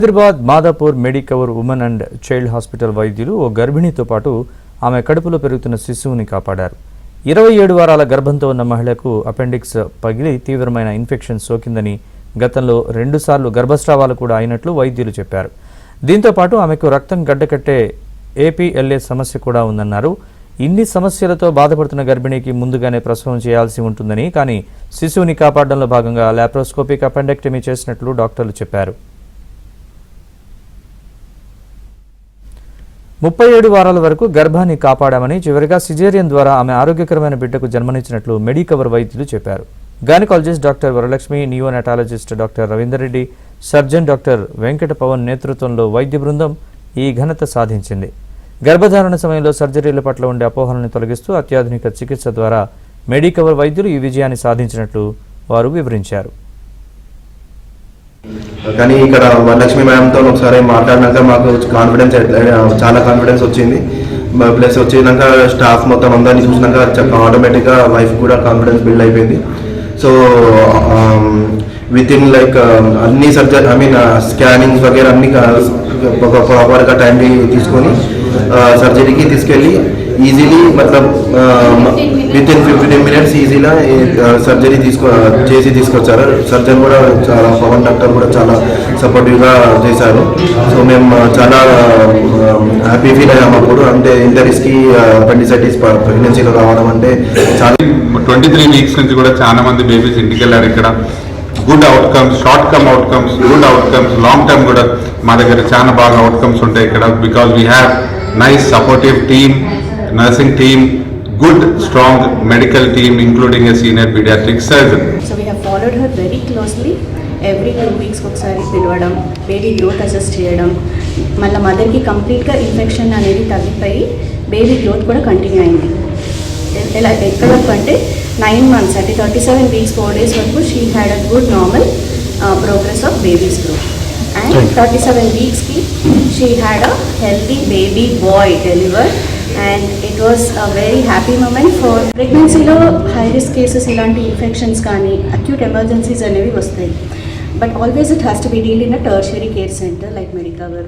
Hyderabad Madhapur Medicover women and child hospital వైద్యులు ఓ గర్భిణితో పాటు ఆమె కడుపులో పెరుగుతున్న శిశువుని కాపాడారు. 27 వారాల గర్భంతో ఉన్న మహిళకు అపెండిక్స్ పగిలి తీవ్రమైన ఇన్ఫెక్షన్ సోకిందని, గతంలో 2 సార్లు గర్భస్రావాలు కూడా అయినట్లు వైద్యులు చెప్పారు. దీంతో పాటు ఆమెకు రక్తం గడ్డకట్టే APLA సమస్య కూడా ఉందన్నారు. ఇన్ని సమస్యలతో బాధపడుతున్న గర్భిణికి ముందుగానే ప్రసవం చేయాల్సి ఉంటుందని, కానీ శిశువుని కాపాడడంలో భాగంగా లాప్రోస్కోపిక్ అపెండెక్టమీ చేసినట్లు డాక్టర్లు చెప్పారు. 37 వారాల వరకు గర్భాన్ని కాపాడామని, చివరిగా సిజేరియన్ ద్వారా ఆమె ఆరోగ్యకరమైన బిడ్డకు జన్మనిచ్చినట్లు మెడికవర్ వైద్యులు చెప్పారు. Gynaecologist doctor Varalakshmi, neonatologist doctor Ravinder Reddy, surgeon doctor Venkata Pavan నేతృత్వంలో వైద్య బృందం ఈ ఘనత సాధించింది. గర్భధారణ సమయంలో సర్జరీల పట్ల ఉండే అపోహలను తొలగిస్తూ అత్యాధునిక చికిత్స ద్వారా మెడికవర్ వైద్యులు ఈ విజయాన్ని సాధించినట్లు వారు వివరించారు. కానీ ఇక్కడ వరలక్ష్మి మ్యామ్తో ఒకసారి మాట్లాడినాక మాకు చాలా కాన్ఫిడెన్స్ వచ్చింది. ప్లస్ వచ్చినాక స్టాఫ్ మొత్తం అందరినీ చూసినాక ఆటోమేటిక్గా వైఫ్ కూడా కాన్ఫిడెన్స్ బిల్డ్ అయిపోయింది. సో విత్ ఇన్ అన్ని సర్జరీ స్కానింగ్స్ వగేరా అన్ని ప్రాపర్గా టైం తీసుకొని సర్జరీకి తీసుకెళ్ళి ఈజీలీ విత్ ఇన్ 15 minutes ఈజీగా సర్జరీ చేసి తీసుకొచ్చారు. సర్జన్ కూడా చాలా, పవన్ డాక్టర్ కూడా చాలా సపోర్టివ్గా చేశారు. సో మేము చాలా హ్యాపీ ఫీల్ అయ్యాము అప్పుడు. అంటే ఇంత రిస్కీ అపెండిసైటిస్ ప్రెగ్నెన్సీలో రావడం అంటే చాలా. 23 weeks నుంచి కూడా చాలా మంది బేబీస్ ఇంటికి వెళ్ళారు. ఇక్కడ good outcomes, short come outcomes, good outcomes, long term కూడా మా దగ్గర చాలా బాగా అవుట్కమ్స్ ఉంటాయి ఇక్కడ. Because we have nice supportive team, nursing team, good strong medical team including a senior pediatric surgeon. So we have followed her very closely. Every 2 weeks ఒకసారి పిలవడం, baby growth assess చేయడం, మళ్ళీ మదర్కి కంప్లీట్గా ఇన్ఫెక్షన్ అనేది తగ్గిపోయి బేబీ గ్రోత్ కూడా continue అయింది. ఎలా ఎక్కడ వరకు అంటే 9 months అంటే 37 weeks 4 days వరకు she had a good normal progress of baby's growth. And 37 weeksకి she had a healthy baby boy deliver. And it was a very happy moment for pregnancy-lo high risk cases ilanti infections kaani acute emergencies anevi vastayi, but always it has to be dealt in a tertiary care center like Medicover.